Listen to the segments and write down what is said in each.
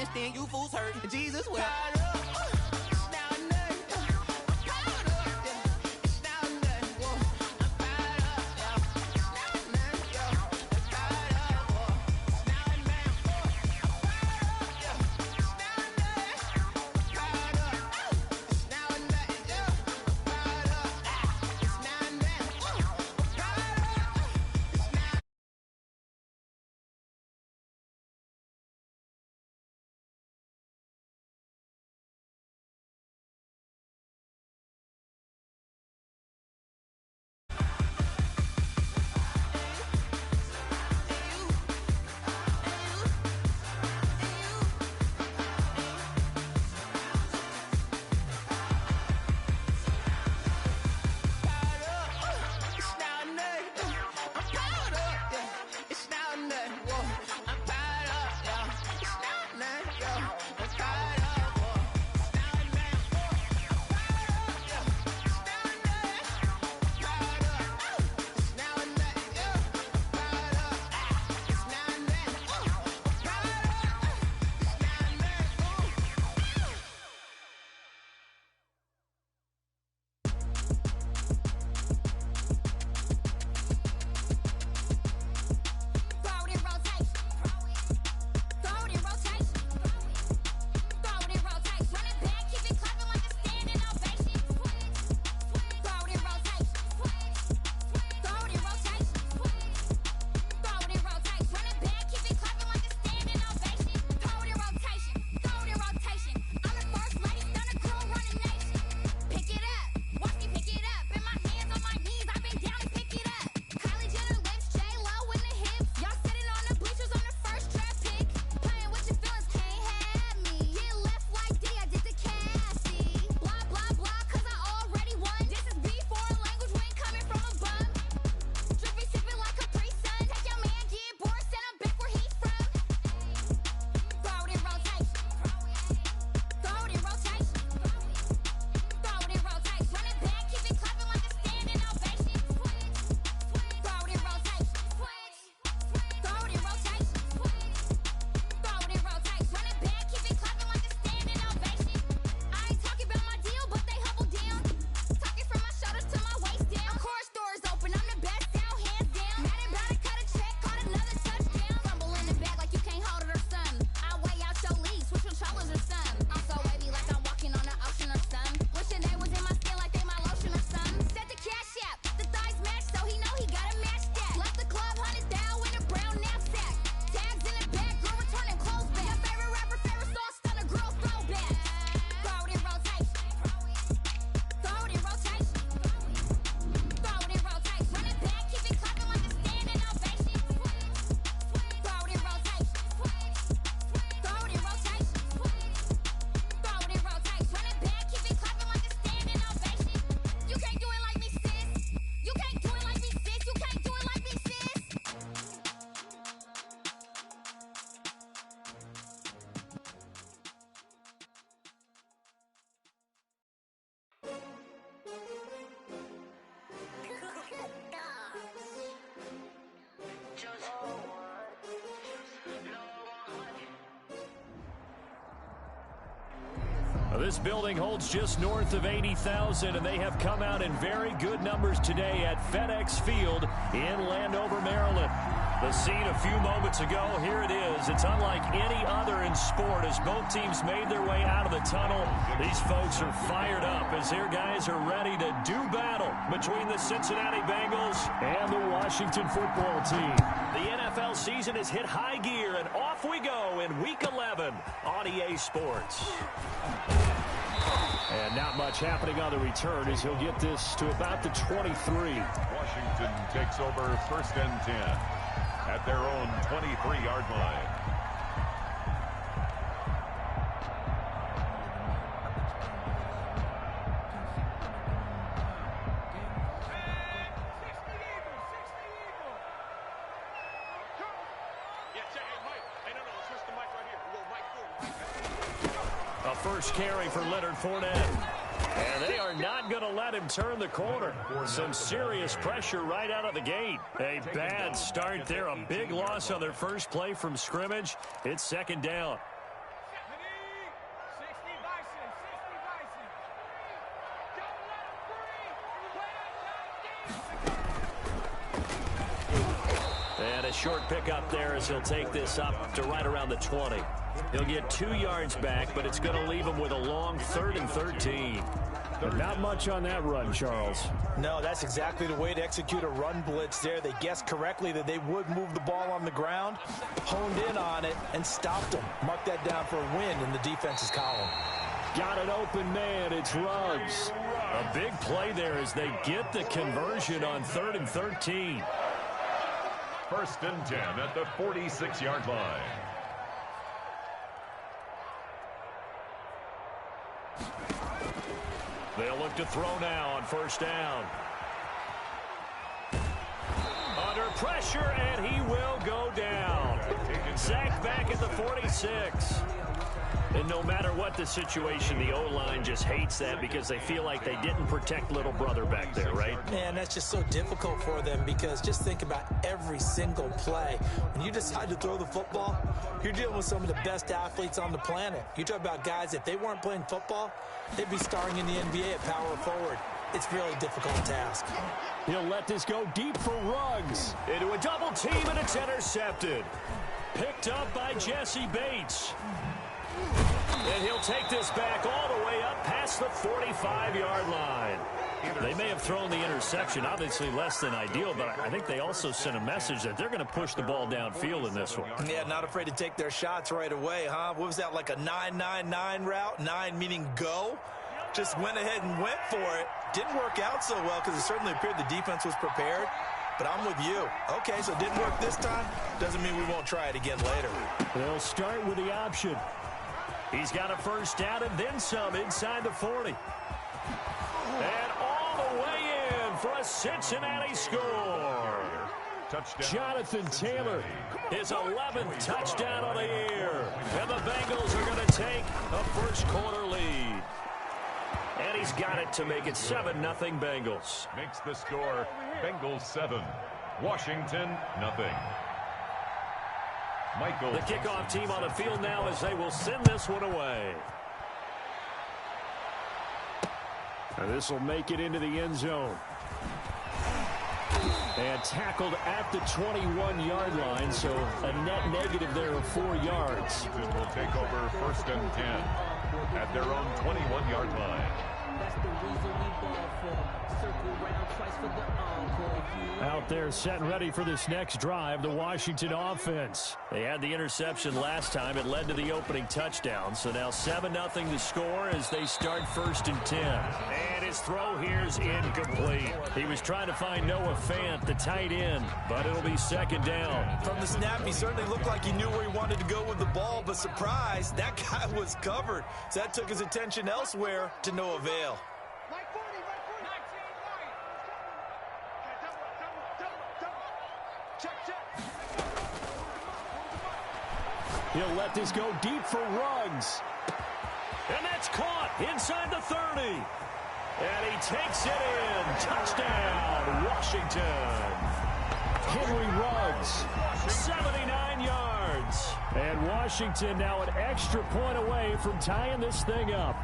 understand you fools hurt. Jesus will. This building holds just north of 80,000, and they have come out in very good numbers today at FedEx Field in Landover, Maryland. The scene a few moments ago, here it is. It's unlike any other in sport as both teams made their way out of the tunnel. These folks are fired up as their guys are ready to do battle between the Cincinnati Bengals and the Washington football team. The NFL season has hit high gear, and off we go in Week 11 on EA Sports. And not much happening on the return as he'll get this to about the 23. Washington takes over 1st and 10 at their own 23-yard line. A first carry for Leonard Fournette. And they are not going to let him turn the corner. Some serious pressure right out of the gate. A bad start there. A big loss on their first play from scrimmage. It's 2nd down. a short pickup there as he'll take this up to right around the 20. He'll get 2 yards back, but it's going to leave him with a long 3rd and 13. But not much on that run, Charles. No, that's exactly the way to execute a run blitz there. They guessed correctly that they would move the ball on the ground, honed in on it, and stopped them. Mark that down for a win in the defense's column. Got an open man. It's Ruggs. A big play there as they get the conversion on 3rd and 13. 1st and 10 at the 46-yard line. They'll look to throw now on 1st down. Under pressure, and he will go down. Sacked back at the 46. And no matter what the situation, the O-line just hates that because they feel like they didn't protect little brother back there, right? Man, that's just so difficult for them because just think about every single play. When you decide to throw the football, you're dealing with some of the best athletes on the planet. You talk about guys, if they weren't playing football, they'd be starring in the NBA at power forward. It's a really difficult task. He'll let this go deep for Ruggs. Into a double team, and it's intercepted. Picked up by Jesse Bates. And he'll take this back all the way up past the 45-yard line. They may have thrown the interception, obviously less than ideal, but I think they also sent a message that they're going to push the ball downfield in this one. Yeah, not afraid to take their shots right away, huh? What was that, like a 9-9-9 route? 9 meaning go? Just went ahead and went for it. Didn't work out so well because it certainly appeared the defense was prepared. But I'm with you. Okay, so it didn't work this time. Doesn't mean we won't try it again later. They'll start with the option. He's got a 1st down and then some inside the 40. And all the way in for a Cincinnati score. Touchdown. Jonathan Taylor. His 11th touchdown of the year. And the Bengals are going to take a 1st quarter lead. And he's got it to make it 7-0 Bengals. Makes the score Bengals 7, Washington nothing. Michael. The kickoff team on the field now as they will send this one away. This will make it into the end zone. And tackled at the 21-yard line, so a net negative there of 4 yards. Washington will take over 1st and 10 at their own 21-yard line. That's the reason we ball for. Circle round twice for the encore. Out there set and ready for this next drive, the Washington offense. They had the interception last time. It led to the opening touchdown. So now 7-0 the score as they start 1st and 10. And his throw here is incomplete. He was trying to find Noah Fant, the tight end, but it'll be 2nd down. From the snap, he certainly looked like he knew where he wanted to go with the ball, but surprise, that guy was covered. So that took his attention elsewhere to no avail. He'll let this go deep for Ruggs. And that's caught inside the 30. And he takes it in. Touchdown, Washington. Henry Ruggs. 79 yards. And Washington now an extra point away from tying this thing up.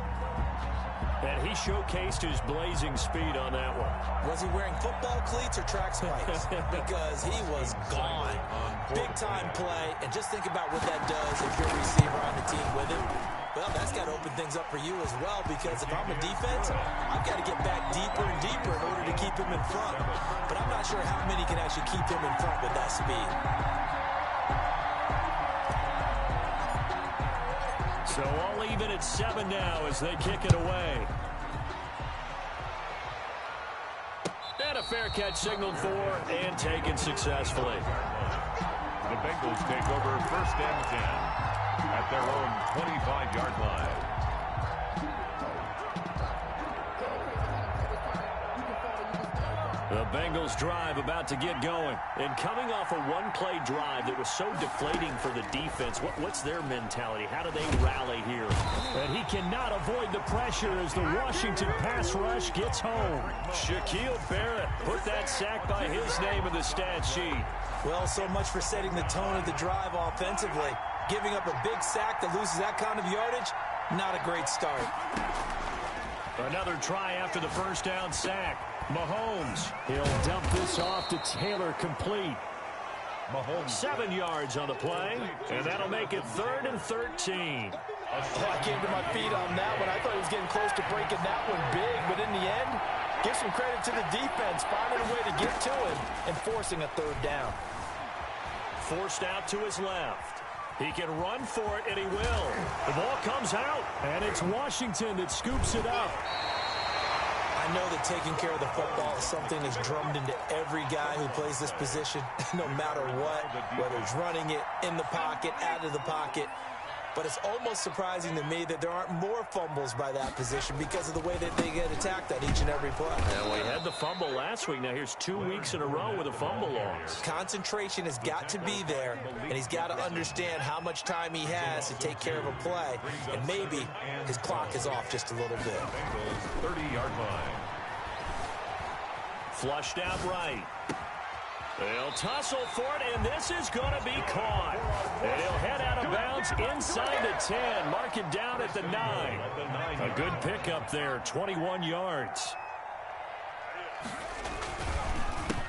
And he showcased his blazing speed on that one. Was he wearing football cleats or track spikes? Because he was gone. Big-time play. And just think about what that does if you're a receiver on the team with him. Well, that's got to open things up for you as well, because if I'm a defense, I've got to get back deeper and deeper in order to keep him in front. But I'm not sure how many can actually keep him in front with that speed. So all even at 7 now as they kick it away. And a fair catch signaled for and taken successfully. The Bengals take over 1st and 10 at their own 25-yard line. The Bengals drive about to get going. And coming off a one-play drive that was so deflating for the defense, what's their mentality? How do they rally here? And he cannot avoid the pressure as the Washington pass rush gets home. Shaquille Barrett put that sack by his name in the stat sheet. Well, so much for setting the tone of the drive offensively. Giving up a big sack that loses that kind of yardage, not a great start. Another try after the 1st down sack. Mahomes. He'll dump this off to Taylor, complete. Mahomes. 7 yards on the play, and that'll make it 3rd and 13. I came to my feet on that one. I thought he was getting close to breaking that one big, but in the end, give some credit to the defense, finding a way to get to him and forcing a 3rd down. Forced out to his left. He can run for it, and he will. The ball comes out, and it's Washington that scoops it up. I know that taking care of the football is something that's drummed into every guy who plays this position, no matter what, whether it's running it, in the pocket, out of the pocket. But it's almost surprising to me that there aren't more fumbles by that position because of the way that they get attacked on each and every play. And we had the fumble last week. Now here's 2 weeks in a row with a fumble loss. Concentration has got to be there, and he's got to understand how much time he has to take care of a play, and maybe his clock is off just a little bit. 30-yard line. Flushed out right. They'll tussle for it, and this is going to be caught. And he'll head out of bounds inside the 10. Mark it down at the 9. A good pickup there, 21 yards.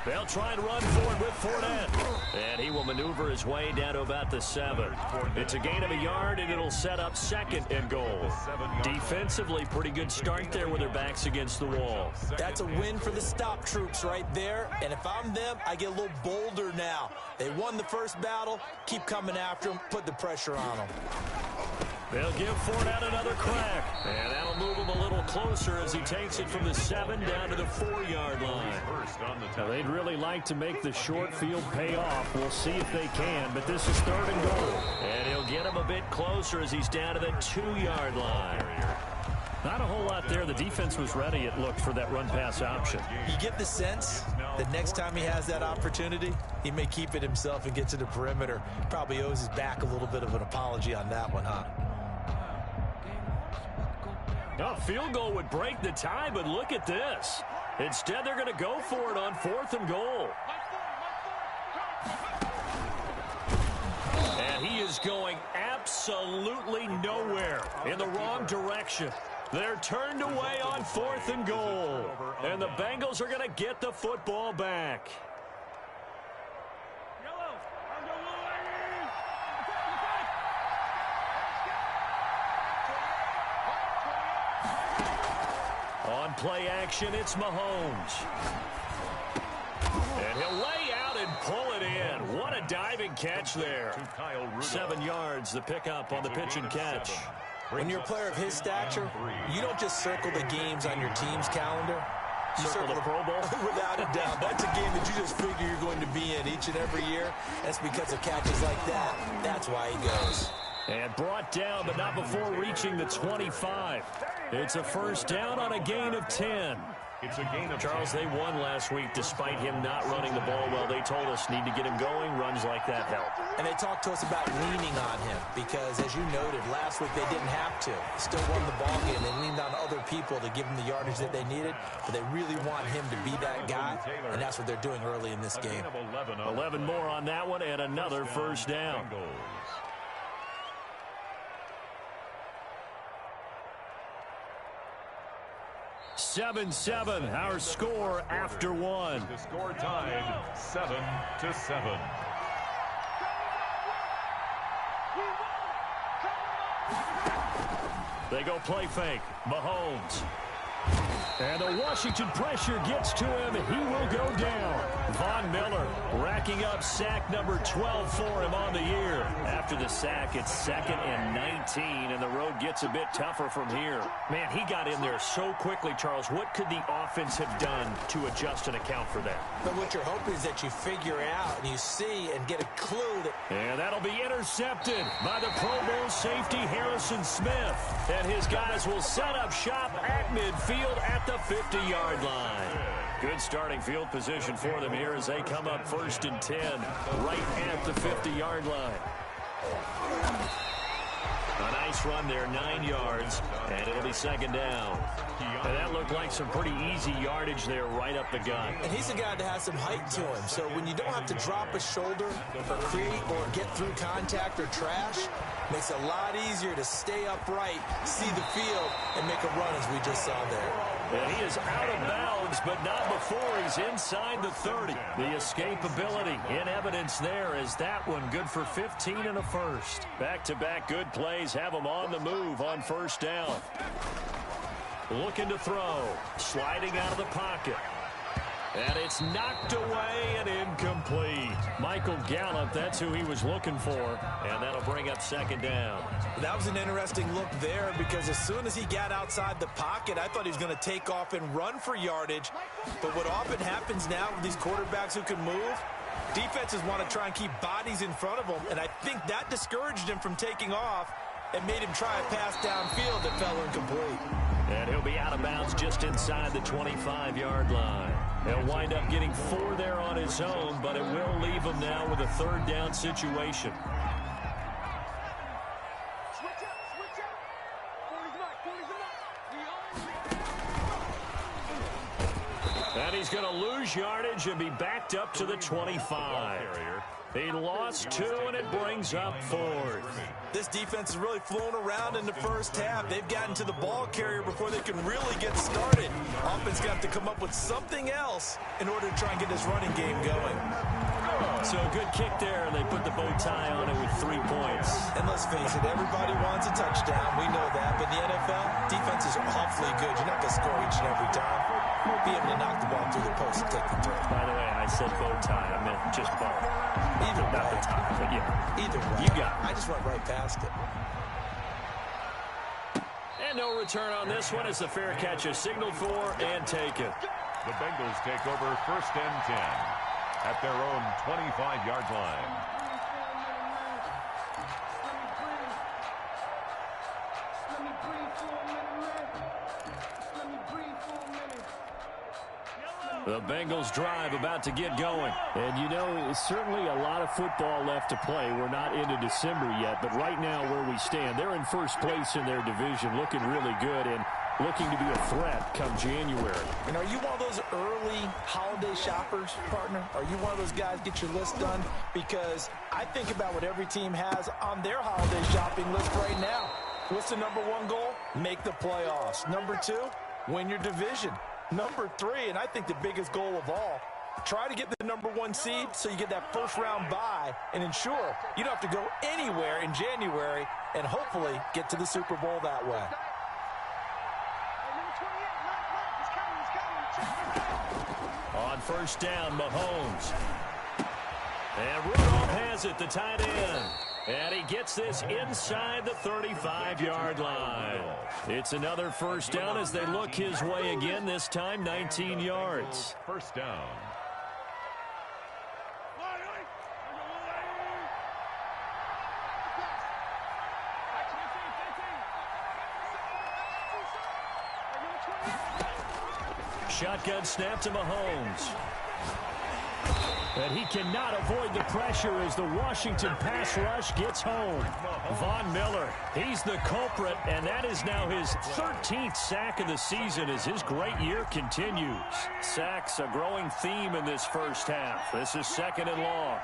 They'll try and run forward with Fournette. And he will maneuver his way down to about the 7. It's a gain of a yard, and it'll set up 2nd and goal. Defensively, pretty good start there with their backs against the wall. That's a win for the stop troops right there. And if I'm them, I get a little bolder now. They won the first battle. Keep coming after them. Put the pressure on them. They'll give Fournette another crack. And that'll move him a little closer as he takes it from the 7 down to the 4-yard line. Now, they'd really like to make the short field pay off. We'll see if they can, but this is 3rd and goal. And he'll get him a bit closer as he's down to the 2-yard line. Not a whole lot there. The defense was ready, it looked, for that run-pass option. You get the sense that next time he has that opportunity, he may keep it himself and get to the perimeter. Probably owes his back a little bit of an apology on that one, huh? A field goal would break the tie, but look at this. Instead, they're going to go for it on 4th and goal. And he is going absolutely nowhere, in the wrong direction. They're turned away on 4th and goal. And the Bengals are going to get the football back. On play action, it's Mahomes. And he'll lay out and pull it in. What a diving catch there. 7 yards, the pickup on the pitch and catch. When you're a player of his stature, you don't just circle the games on your team's calendar. You circle the Pro Bowl? Without a doubt. That's a game that you just figure you're going to be in each and every year. That's because of catches like that. That's why he goes. And brought down, but not before reaching the 25. It's a first down on a gain of 10. It's a gain of Charles, they won last week despite him not running the ball well. They told us need to get him going. Runs like that help. And they talked to us about leaning on him because, as you noted, last week they didn't have to. Still won the ball game. They leaned on other people to give them the yardage that they needed, but they really want him to be that guy, and that's what they're doing early in this game. 11 more on that one and another first down. 7-7, our score after one. The score tied 7-7. They go play fake. Mahomes. And the Washington pressure gets to him. He will go down. Von Miller racking up sack number 12 for him on the year. After the sack, it's 2nd and 19, and the road gets a bit tougher from here. Man, he got in there so quickly, Charles. What could the offense have done to adjust and account for that? But what you're hoping is that you figure out and you see and get a clue that... And that'll be intercepted by the Pro Bowl safety Harrison Smith. And his guys will set up shop at midfield at the 50-yard line. Good starting field position for them here as they come up 1st and 10 right at the 50-yard line. A nice run there, 9 yards, and it'll be 2nd down. And that looked like some pretty easy yardage there right up the gut. And he's a guy that has some height to him, so when you don't have to drop a shoulder or create or get through contact or trash, makes it a lot easier to stay upright, see the field, and make a run as we just saw there. And he is out of bounds, but not before he's inside the 30. The escapability in evidence there as that one good for 15 and a first. Back-to-back good plays have him on the move on first down. Looking to throw. Sliding out of the pocket. And it's knocked away and incomplete. Michael Gallup, that's who he was looking for. And that'll bring up second down. That was an interesting look there because as soon as he got outside the pocket, I thought he was going to take off and run for yardage. But what often happens now with these quarterbacks who can move, defenses want to try and keep bodies in front of them. And I think that discouraged him from taking off and made him try a pass downfield that fell incomplete. And he'll be out of bounds just inside the 25-yard line. He'll wind up getting 4 there on his own, but it will leave him now with a third down situation. And he's going to lose yardage and be backed up to the 25. He lost 2, and it brings up 4th. This defense is really flown around in the first half. They've gotten to the ball carrier before they can really get started. Offense got to come up with something else in order to try and get this running game going. So a good kick there, and they put the bow tie on it with 3 points. And let's face it, everybody wants a touchdown. We know that. But in the NFL, defense is awfully good. You're not going to score each and every time. You'll be able to knock the ball through the post and take the throw. By the way, I said bow tie. I meant just bow. Either way. Not the tie, but yeah. Either way. You got it. I just went right past it. And no return on this one as the fair catch is signaled for and taken. The Bengals take over first and 10 at their own 25-yard line. The Bengals drive about to get going. And, you know, certainly a lot of football left to play. We're not into December yet, but right now where we stand, they're in first place in their division, looking really good and looking to be a threat come January. And are you one of those early holiday shoppers, partner? Are you one of those guys get your list done? Because I think about what every team has on their holiday shopping list right now. What's the number 1 goal? Make the playoffs. Number 2, win your division. Number 3, and I think the biggest goal of all, try to get the number 1 seed so you get that first-round bye and ensure you don't have to go anywhere in January and hopefully get to the Super Bowl that way. On first down, Mahomes. And Rudolph has it, the tight end. And he gets this inside the 35-yard line. It's another first down as they look his way again, this time 19 yards. First down. Shotgun snap to Mahomes. And he cannot avoid the pressure as the Washington pass rush gets home. Von Miller, he's the culprit, and that is now his 13th sack of the season as his great year continues. Sacks a growing theme in this first half. This is second and long.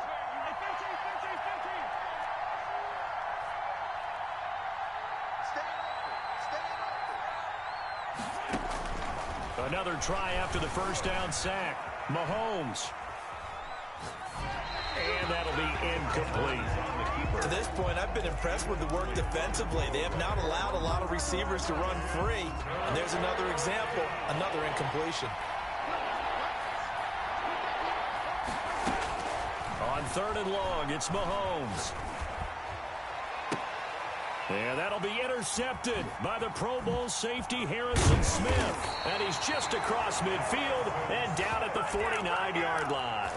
Another try after the first down sack. Mahomes. And that'll be incomplete. To this point, I've been impressed with the work defensively. They have not allowed a lot of receivers to run free. And there's another example, another incompletion. On third and long, it's Mahomes. And that'll be intercepted by the Pro Bowl safety Harrison Smith. And he's just across midfield and down at the 49-yard line.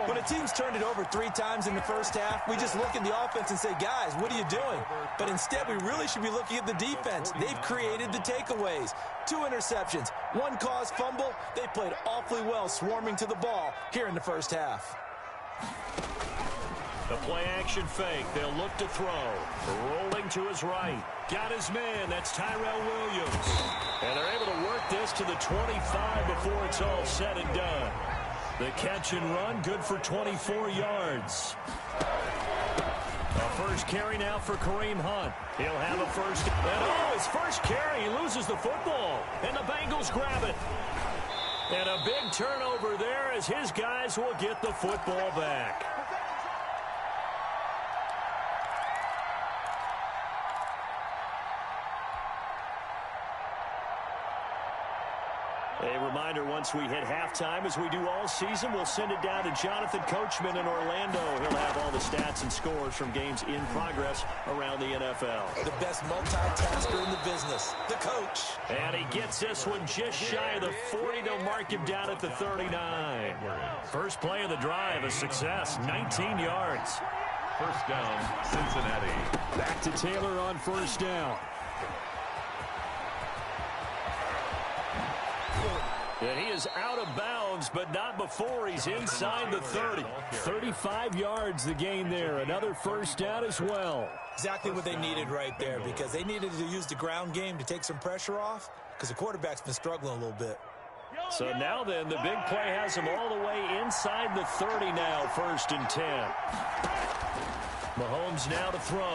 When a team's turned it over 3 times in the first half, we just look at the offense and say, guys, what are you doing? But instead, we really should be looking at the defense. They've created the takeaways. 2 interceptions, 1 caused fumble. They played awfully well swarming to the ball here in the first half. The play-action fake. They'll look to throw. Rolling to his right. Got his man. That's Tyrell Williams. And they're able to work this to the 25 before it's all said and done. The catch and run, good for 24 yards. A first carry now for Kareem Hunt. He'll have a first. And his first carry, he loses the football. And the Bengals grab it. And a big turnover there as his guys will get the football back. A reminder, once we hit halftime, as we do all season, we'll send it down to Jonathan Coachman in Orlando. He'll have all the stats and scores from games in progress around the NFL. The best multitasker in the business, the coach. And he gets this one just shy of the 40. They'll mark him down at the 39. First play of the drive, a success, 19 yards. First down, Cincinnati. Back to Taylor on first down. And he is out of bounds, but not before he's inside the 30. 35 yards the gain there. Another first down as well. Exactly what they needed right there, because they needed to use the ground game to take some pressure off, because the quarterback's been struggling a little bit. So now then, the big play has him all the way inside the 30 now, 1st and 10. Mahomes now to throw.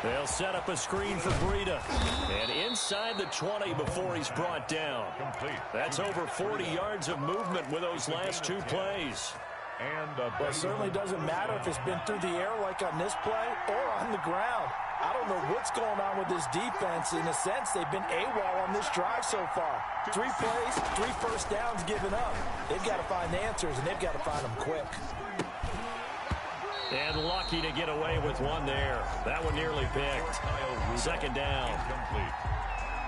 They'll set up a screen for Breida. And inside the 20 before he's brought down. Complete. That's over 40 yards of movement with those last two plays. And Well, it certainly doesn't matter if it's been through the air like on this play or on the ground. I don't know what's going on with this defense. In a sense, they've been AWOL on this drive so far. 3 plays, 3 first downs given up. They've got to find answers, and they've got to find them quick. And lucky to get away with one there. That one nearly picked. 2nd down.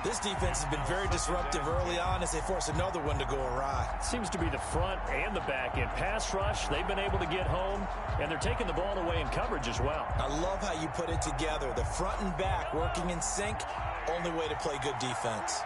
This defense has been very disruptive early on as they force another one to go awry. Seems to be the front and the back end. Pass rush, they've been able to get home, and they're taking the ball away in coverage as well. I love how you put it together. The front and back working in sync, only way to play good defense.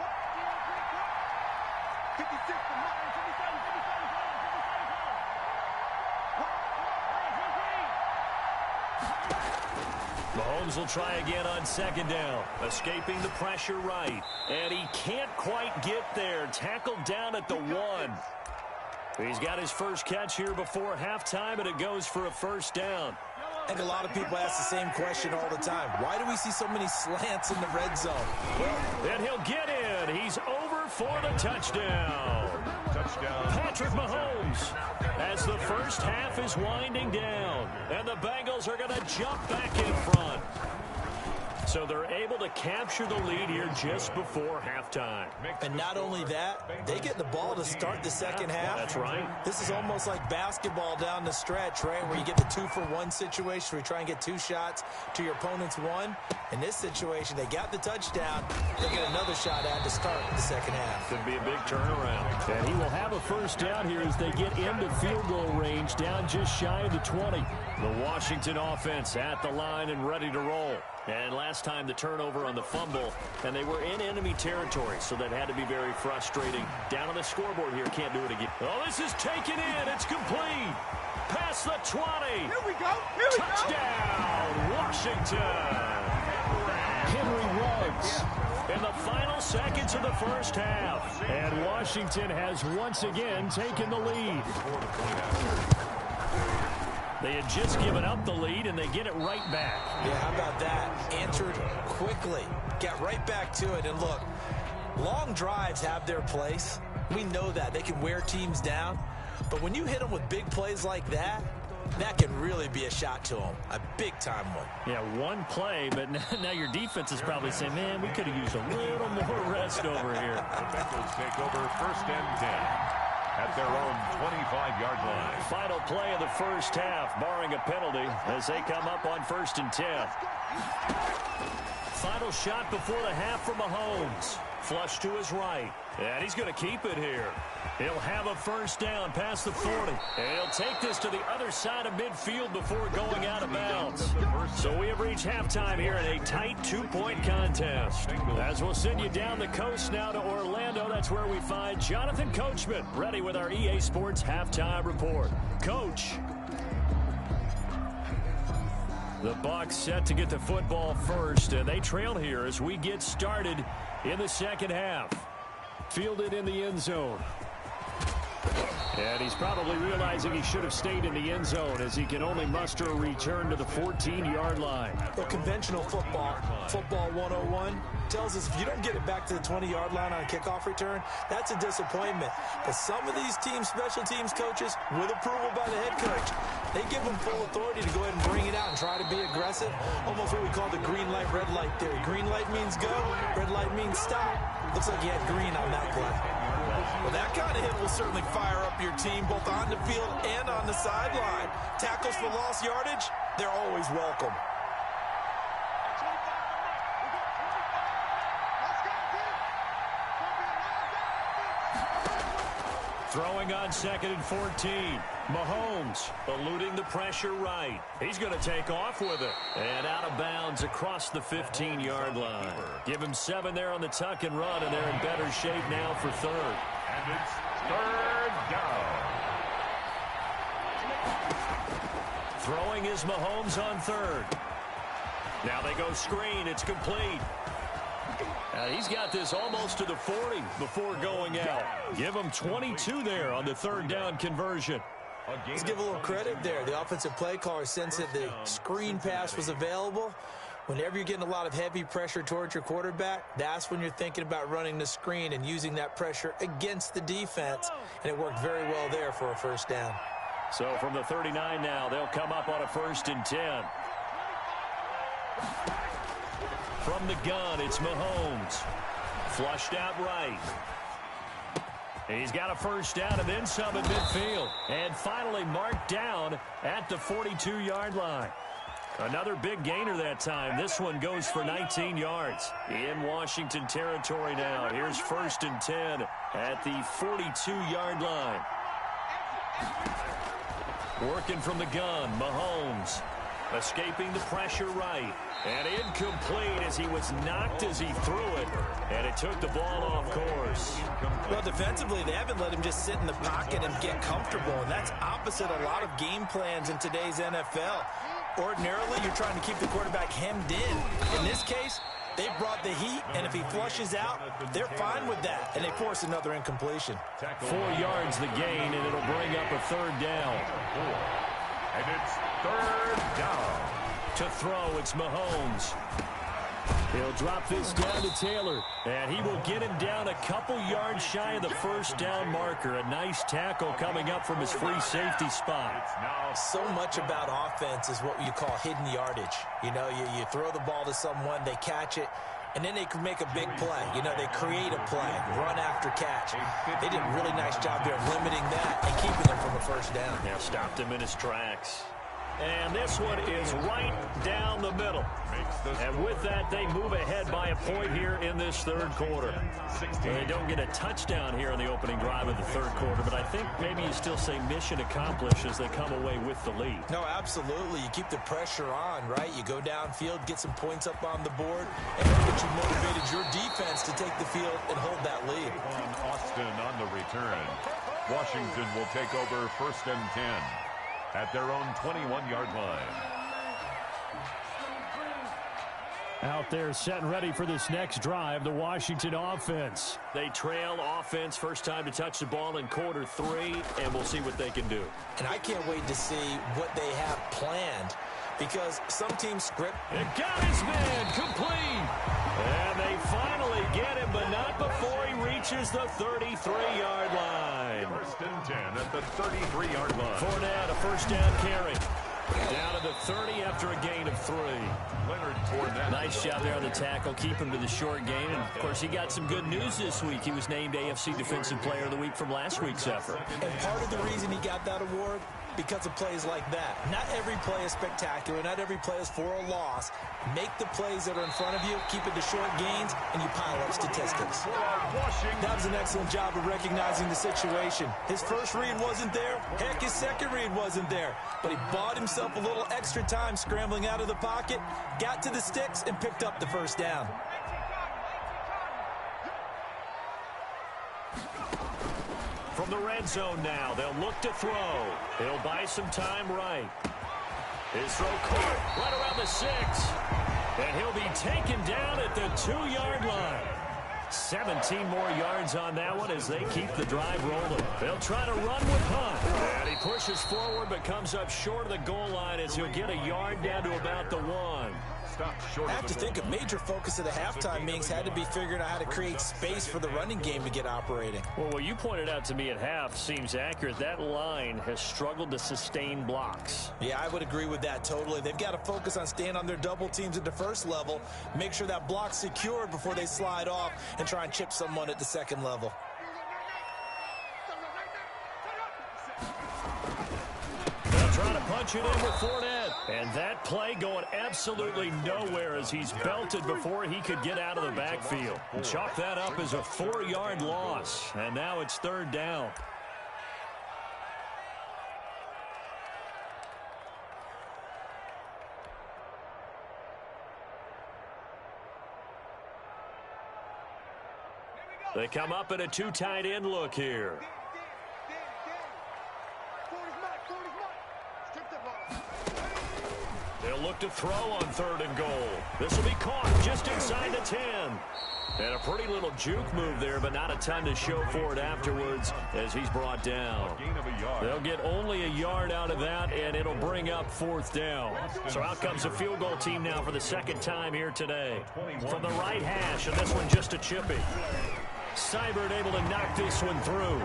Mahomes will try again on 2nd down. Escaping the pressure right. And he can't quite get there. Tackled down at the 1. He's got his first catch here before halftime, and it goes for a first down. I think a lot of people ask the same question all the time. Why do we see so many slants in the red zone? Well, and he'll get in. He's over for the touchdown. touchdown. Patrick Mahomes as the first half is winding down. And the Bengals are going to jump back in front. So they're able to capture the lead here just before halftime. And not only that, they get the ball to start the second half. That's right. This is almost like basketball down the stretch, right, where you get the 2-for-1 situation where you try and get 2 shots to your opponent's 1. In this situation, they got the touchdown. They get another shot at to start the second half. Could be a big turnaround. And he will have a first down here as they get into field goal range, down just shy of the 20. The Washington offense at the line and ready to roll. And last time the turnover on the fumble, and they were in enemy territory, so that had to be very frustrating. Down on the scoreboard here, can't do it again. Oh, this is taken in. It's complete. Past the 20. Here we go. Here we Touchdown, Washington. Henry Ruggs. In the final seconds of the first half. And Washington has once again taken the lead. They had just given up the lead, and they get it right back. Yeah, how about that? Answered quickly. Get right back to it. And look, long drives have their place. We know that. They can wear teams down. But when you hit them with big plays like that, that can really be a shot to them. A big-time one. Yeah, one play, but now your defense is probably saying, man, we could have used a little more rest over here. The Bengals take over 1st and 10. At their own 25-yard line. Final play of the first half, barring a penalty, as they come up on 1st and 10. Final shot before the half for Mahomes. Flush to his right. And he's going to keep it here. He'll have a first down past the 40. And he'll take this to the other side of midfield before going out of bounds. So we have reached halftime here in a tight 2-point contest. As we'll send you down the coast now to Orlando, that's where we find Jonathan Coachman, ready with our EA Sports halftime report. Coach. The Bucs set to get the football first, and they trail here as we get started in the second half. Fielded in the end zone. And he's probably realizing he should have stayed in the end zone as he can only muster a return to the 14-yard line. Well, conventional football 101, tells us if you don't get it back to the 20-yard line on a kickoff return, that's a disappointment. But some of these team special teams coaches, with approval by the head coach, they give them full authority to go ahead and bring it out and try to be aggressive. Almost what we call the green light, red light theory. Green light means go, red light means stop. Looks like he had green on that play. Well, that kind of hit will certainly fire up your team both on the field and on the sideline. Tackles for lost yardage, they're always welcome. Throwing on 2nd and 14. Mahomes eluding the pressure right. He's going to take off with it. And out of bounds across the 15-yard line. Give him 7 there on the tuck and run, and they're in better shape now for third. And it's third down. Throwing is Mahomes on third. Now they go screen. It's complete. He's got this almost to the 40 before going out. Give him 22 there on the 3rd down conversion. Let's give a little credit there. The offensive play caller sensed that the screen pass was available. Whenever you're getting a lot of heavy pressure towards your quarterback, that's when you're thinking about running the screen and using that pressure against the defense. And it worked very well there for a first down. So from the 39 now, they'll come up on a 1st and 10. From the gun, it's Mahomes. Flushed out right. He's got a first down and then some at midfield. And finally marked down at the 42-yard line. Another big gainer that time. This one goes for 19 yards. In Washington territory now. Here's 1st and 10 at the 42-yard line. Working from the gun, Mahomes. Escaping the pressure right. And incomplete as he was knocked as he threw it. And it took the ball off course. Well, defensively, they haven't let him just sit in the pocket and get comfortable. And that's opposite a lot of game plans in today's NFL. Ordinarily, you're trying to keep the quarterback hemmed in. In this case, they brought the heat, and if he flushes out, they're fine with that. And they force another incompletion. 4 yards the gain, and it'll bring up a 3rd down. And it's 3rd down. To throw, it's Mahomes. He'll drop this down to Taylor, and he will get him down a couple yards shy of the first down marker. A nice tackle coming up from his free safety spot. So much about offense is what you call hidden yardage. You know, you throw the ball to someone, they catch it, and then they can make a big play. You know, they create a play, run after catch. They did a really nice job there of limiting that and keeping them from a first down. Now stopped him in his tracks. And this one is right down the middle. And with that, they move ahead by a point here in this 3rd quarter. They don't get a touchdown here in the opening drive of the 3rd quarter, but I think maybe you still say mission accomplished as they come away with the lead. No, absolutely. You keep the pressure on, right? You go downfield, get some points up on the board, and that's what you motivated your defense to take the field and hold that lead. Austin on the return. Washington will take over 1st and 10. At their own 21-yard line. Out there set and ready for this next drive, the Washington offense. They trail offense, first time to touch the ball in quarter 3, and we'll see what they can do. And I can't wait to see what they have planned, because some teams script. It got his man complete. And they finally get him, but not before he reaches the 33-yard line. 1st and 10 at the 33-yard line. Fournette, a first down carry. Down to the 30 after a gain of 3. Leonard Fournette. Nice job there on the tackle. Keep him to the short game. And, of course, he got some good news this week. He was named AFC Defensive Player of the Week from last week's effort. And part of the reason he got that award, because of plays like that. Not every play is spectacular. Not every play is for a loss. Make the plays that are in front of you, keep it to short gains, and you pile up statistics. That was an excellent job of recognizing the situation. His first read wasn't there. Heck, his second read wasn't there. But he bought himself a little extra time scrambling out of the pocket, got to the sticks, and picked up the first down. From the red zone now, they'll look to throw. He'll buy some time right. His throw caught right around the 6. And he'll be taken down at the 2-yard line. 17 more yards on that one as they keep the drive rolling. They'll try to run with Hunt. And he pushes forward but comes up short of the goal line as he'll get a yard down to about the 1. I have to think a major focus of the halftime meetings had to be figuring out how to create space for the running game to get operating. Well, what you pointed out to me at half seems accurate. That line has struggled to sustain blocks. Yeah, I would agree with that totally. They've got to focus on staying on their double teams at the first level, make sure that block's secured before they slide off and try and chip someone at the second level. Trying to punch it in with Fournette. And that play going absolutely nowhere as he's belted before he could get out of the backfield. Chalk that up as a 4-yard loss. And now it's 3rd down. They come up in a 2 tight end look here. They'll look to throw on 3rd and goal. This will be caught just inside the 10. And a pretty little juke move there, but not a ton to show for it afterwards as he's brought down. They'll get only a yard out of that, and it'll bring up 4th down. So out comes the field goal team now for the 2nd time here today. From the right hash, and this one just a chippy. Seibert able to knock this one through.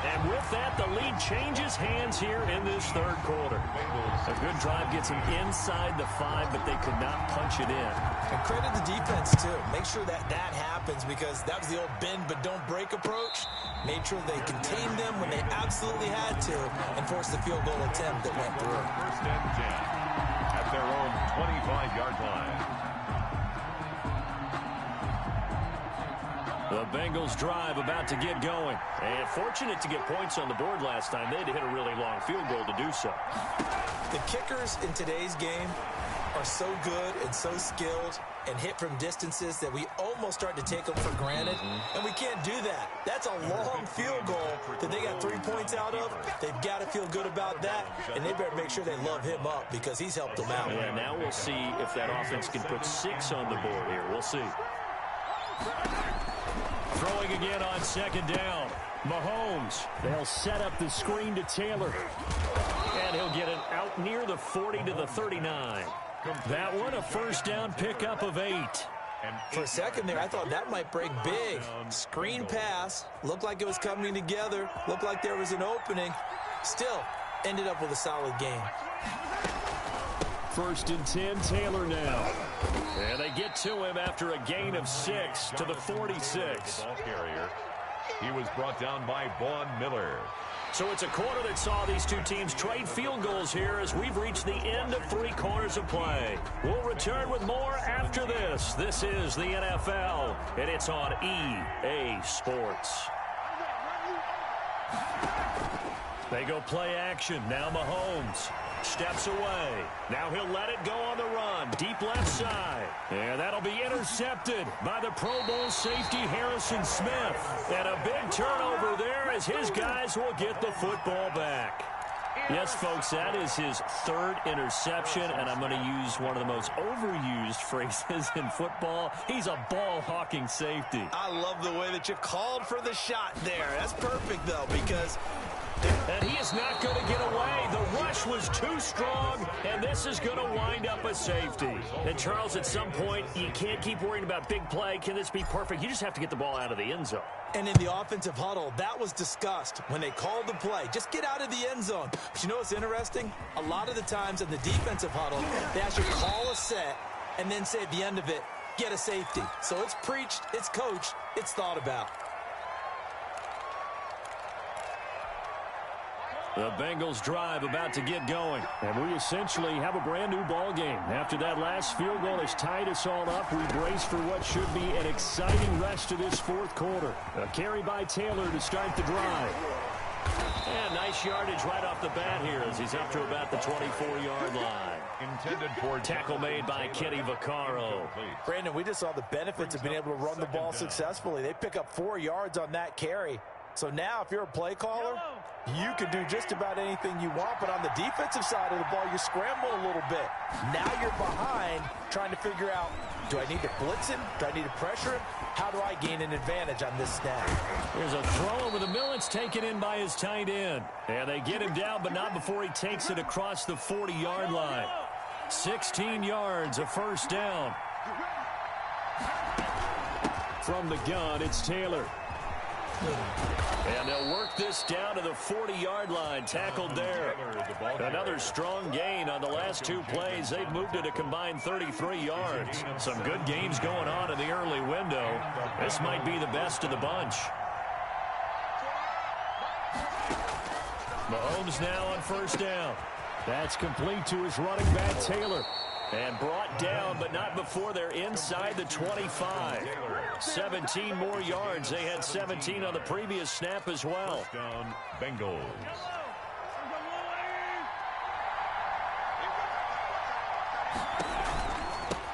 And with that, the lead changes hands here in this 3rd quarter. A good drive gets them inside the 5, but they could not punch it in. And credit the defense, too. Make sure that happens because that was the old bend but don't break approach. Made sure they contained them when they absolutely had to and forced the field goal attempt that went through. 1st and 10 at their own 25-yard line. The Bengals drive about to get going. And fortunate to get points on the board last time. They had to hit a really long field goal to do so. The kickers in today's game are so good and so skilled and hit from distances that we almost start to take them for granted. And we can't do that. That's a long field goal that they got 3 points out of. They've got to feel good about that. And they better make sure they love him up because he's helped them out. Yeah, now we'll see if that offense can put 6 on the board here. We'll see. Throwing again on 2nd down. Mahomes. They'll set up the screen to Taylor. And he'll get it out near the 40 to the 39. That one a 1st down pickup of 8. For a second there, I thought that might break big. Screen pass. Looked like it was coming together. Looked like there was an opening. Still, ended up with a solid game. 1st and 10, Taylor now. And they get to him after a gain of 6 to the 46. Ball carrier. He was brought down by Vaughn Miller. So it's a quarter that saw these two teams trade field goals here as we've reached the end of 3 quarters of play. We'll return with more after this. This is the NFL, and it's on EA Sports. They go play action. Now Mahomes steps away. Now he'll let it go on the run. Deep left side. And that'll be intercepted by the Pro Bowl safety Harrison Smith. And a big turnover there as his guys will get the football back. Yes, folks, that is his 3rd interception, and I'm going to use one of the most overused phrases in football. He's a ball-hawking safety. I love the way that you called for the shot there. That's perfect, though, because... And he is not going to get away. The rush was too strong, and this is going to wind up a safety. And, Charles, at some point, you can't keep worrying about big play. Can this be perfect? You just have to get the ball out of the end zone. And in the offensive huddle, that was discussed when they called the play. Just get out of the end zone. But you know what's interesting? A lot of the times in the defensive huddle, they actually call a set and then say at the end of it, get a safety. So it's preached, it's coached, it's thought about. The Bengals drive about to get going. And we essentially have a brand new ball game. After that last field goal has tied us all up, we brace for what should be an exciting rest of this 4th quarter. A carry by Taylor to start the drive. And nice yardage right off the bat here as he's up to about the 24-yard line. Intended for tackle made by Kenny Vaccaro. Brandon, we just saw the benefits of being able to run the ball successfully. They pick up 4 yards on that carry. So now if you're a play caller, you can do just about anything you want, but on the defensive side of the ball, you scramble a little bit. Now you're behind trying to figure out, do I need to blitz him? Do I need to pressure him? How do I gain an advantage on this snap? Here's a throw over the middle. It's taken in by his tight end. And they get him down, but not before he takes it across the 40-yard line. 16 yards, a first down. From the gun, it's Taylor. And they'll work this down to the 40-yard line, tackled there. Another strong gain on the last two plays. They've moved it a combined 33 yards. Some good games going on in the early window. This might be the best of the bunch. Mahomes now on first down. That's complete to his running back, Taylor. And brought down, but not before they're inside the 25. 17 more yards. They had 17 on the previous snap as well. Down, Bengals.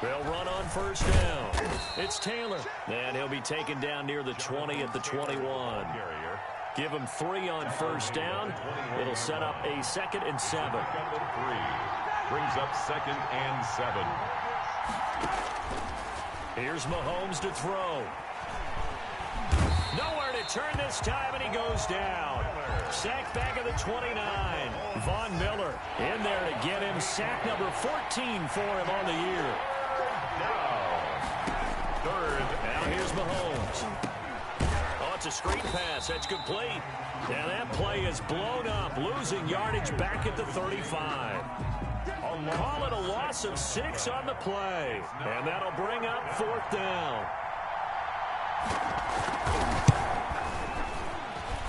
They'll run on first down. It's Taylor. And he'll be taken down near the 20 at the 21. Give him 3 on first down. It'll set up a 2nd and 7. Brings up 2nd and 7. Here's Mahomes to throw. Nowhere to turn this time, and he goes down. Sack back at the 29. Von Miller in there to get him. Sack number 14 for him on the year. Now, 3rd. Now here's Mahomes. Oh, it's a screen pass. That's complete. And that play is blown up, losing yardage back at the 35. Call it a loss of 6 on the play. And that'll bring up 4th down.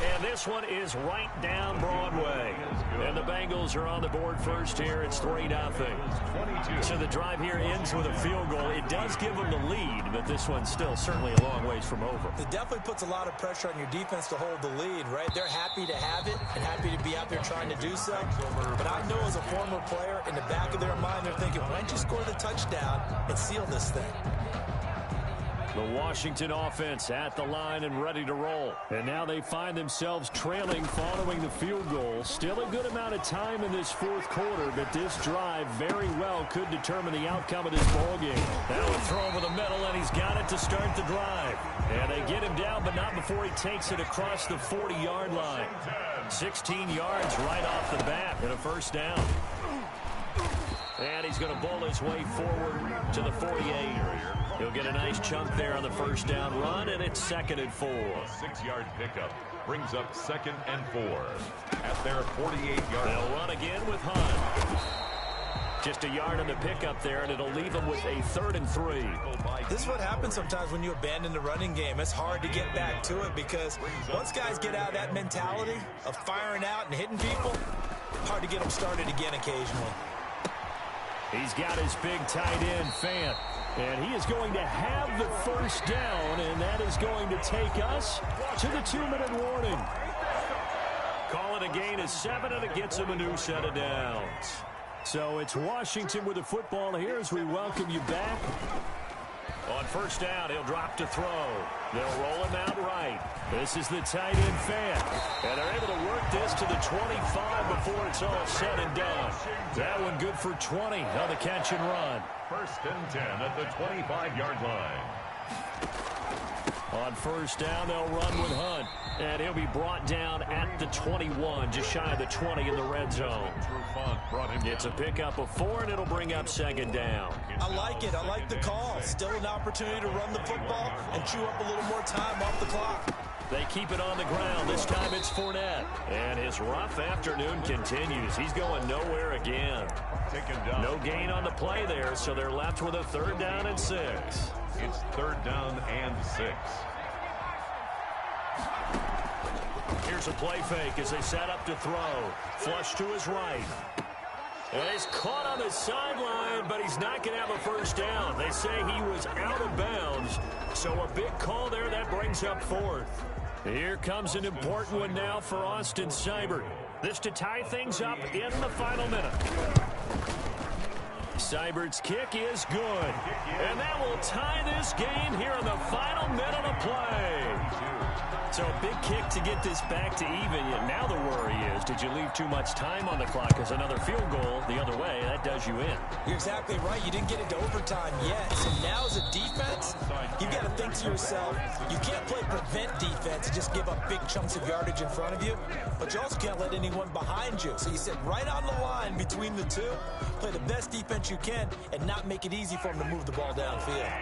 And this one is right down Broadway. And the Bengals are on the board first here. It's 3-0. So the drive here ends with a field goal. It does give them the lead, but this one's still certainly a long ways from over. It definitely puts a lot of pressure on your defense to hold the lead, right? They're happy to have it and happy to be out there trying to do so. But I know as a former player, in the back of their mind, they're thinking, why don't you score the touchdown and seal this thing? The Washington offense at the line and ready to roll. And now they find themselves trailing following the field goal. Still a good amount of time in this 4th quarter, but this drive very well could determine the outcome of this ballgame. Now a throw over the middle, and he's got it to start the drive. And they get him down, but not before he takes it across the 40-yard line. 16 yards right off the bat and a first down. And he's going to bowl his way forward to the 48. He'll get a nice chunk there on the first down run, and it's 2nd and 4. 6-yard pickup brings up 2nd and 4 at their 48-yard. They'll run again with Hunt. Just a yard on the pickup there, and it'll leave them with a 3rd and 3. This is what happens sometimes when you abandon the running game. It's hard to get back to it because once guys get out of that mentality of firing out and hitting people, hard to get them started again occasionally. He's got his big tight end, Fant. And he is going to have the first down, and that is going to take us to the 2-minute warning. Call it a gain of 7, and it gets him a new set of downs. So it's Washington with the football here as we welcome you back. On first down, he'll drop to throw. They'll roll him out right. This is the tight end, Fant. And they're able to work this to the 25 before it's all said and done. That one good for 20 on the catch and run. 1st and 10 at the 25-yard line. On first down, they'll run with Hunt. And he'll be brought down at the 21, just shy of the 20 in the red zone. It's a pickup of 4, and it'll bring up 2nd down. I like it. I like the call. Still an opportunity to run the football and chew up a little more time off the clock. They keep it on the ground. This time it's Fournette. And his rough afternoon continues. He's going nowhere again. No gain on the play there, so they're left with a 3rd down and 6. It's 3rd down and 6. Here's a play fake as they set up to throw. Flush to his right. And he's caught on the sideline, but he's not going to have a first down. They say he was out of bounds, so a big call there that brings up 4th. Here comes an important one now for Austin Seibert. This to tie things up in the final minute. Seibert's kick is good. And that will tie this game here in the final minute of play. So a big kick to get this back to even. Now the worry is, did you leave too much time on the clock? Because another field goal the other way, that does you in. You're exactly right. You didn't get into overtime yet. So now as a defense, you've got to think to yourself, you can't play prevent defense and just give up big chunks of yardage in front of you. But you also can't let anyone behind you. So you sit right on the line between the two, play the best defense you can, and not make it easy for them to move the ball downfield.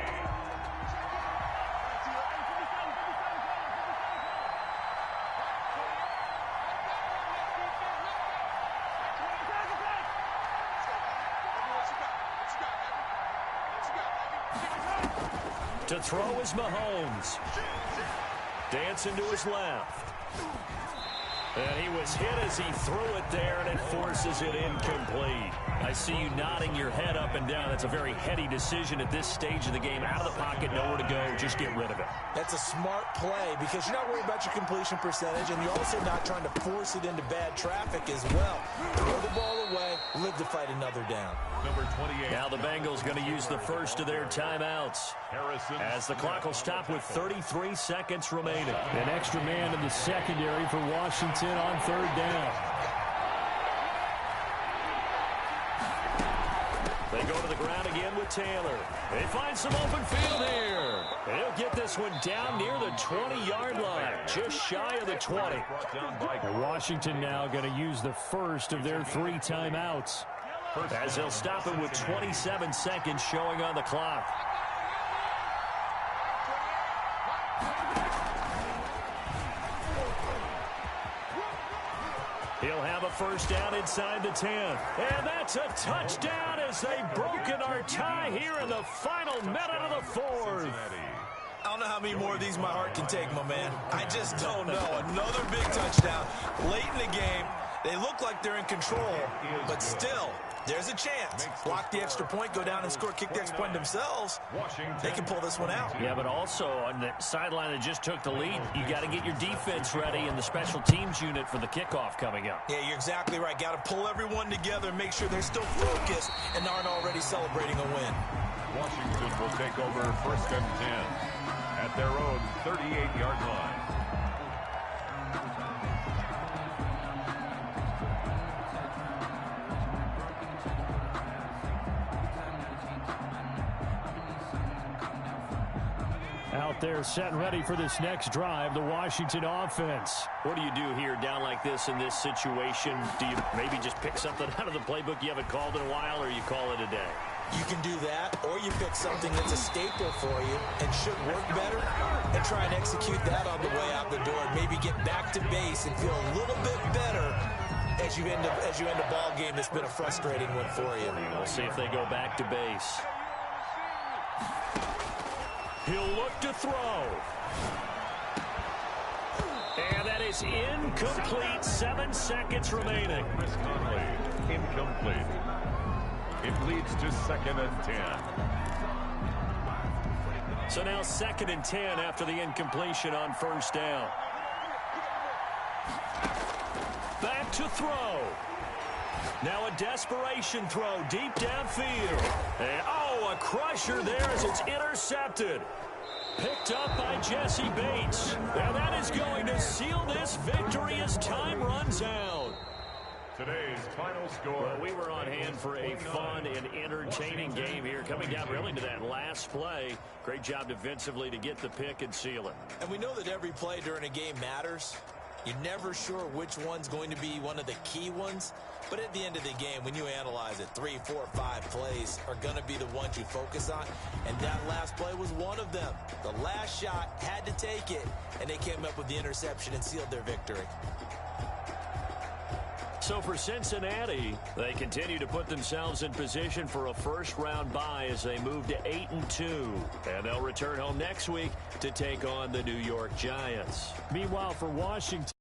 To throw is Mahomes. Dancing to his left. And he was hit as he threw it there, and it forces it incomplete. I see you nodding your head up and down. That's a very heady decision at this stage of the game. Out of the pocket, nowhere to go. Just get rid of it. That's a smart play because you're not worried about your completion percentage, and you're also not trying to force it into bad traffic as well. Throw the ball away, live to fight another down. Number 28. Now the Bengals going to use the first of their timeouts. As the clock will stop with 33 seconds remaining. An extra man in the secondary for Washington on third down. They go to the ground again with Taylor. They find some open field here. They'll get this one down near the 20-yard line, just shy of the 20. And Washington now going to use the first of their 3 timeouts. As they'll stop it with 27 seconds showing on the clock. He'll have a first down inside the 10. And that's a touchdown as they've broken our tie here in the final minute of the fourth. I don't know how many more of these my heart can take, my man. I just don't know. Another big touchdown late in the game. They look like they're in control, but still, there's a chance. Block the extra point, go down and score, kick the extra point themselves. They can pull this one out. Yeah, but also on the sideline that just took the lead, you got to get your defense ready and the special teams unit for the kickoff coming up. Yeah, you're exactly right. Got to pull everyone together and make sure they're still focused and aren't already celebrating a win. Washington will take over first and 10 at their own 38-yard line. Out there set and ready for this next drive, the Washington offense. What do you do here down like this in this situation? Do you maybe just pick something out of the playbook you haven't called in a while, or you call it a day? You can do that, or you pick something that's a staple for you and should work better and try and execute that on the way out the door and maybe get back to base and feel a little bit better as you end a ball game that's been a frustrating one for you. We'll see if they go back to base. He'll look to throw. And that is incomplete. 7 seconds remaining. Incomplete. It leads to second and 10. So now second and 10 after the incompletion on first down. Back to throw. Now a desperation throw deep downfield. And, a crusher there as it's intercepted. Picked up by Jesse Bates. And that is going to seal this victory as time runs out. Today's final score. Well, we were on hand for a fun and entertaining game here, coming down really to that last play. Great job defensively to get the pick and seal it. And we know that every play during a game matters. You're never sure which one's going to be one of the key ones. But at the end of the game, when you analyze it, 3, 4, 5 plays are going to be the ones you focus on. And that last play was one of them. The last shot had to take it, and they came up with the interception and sealed their victory. So for Cincinnati, they continue to put themselves in position for a first-round bye as they move to 8-2. And they'll return home next week to take on the New York Giants. Meanwhile, for Washington,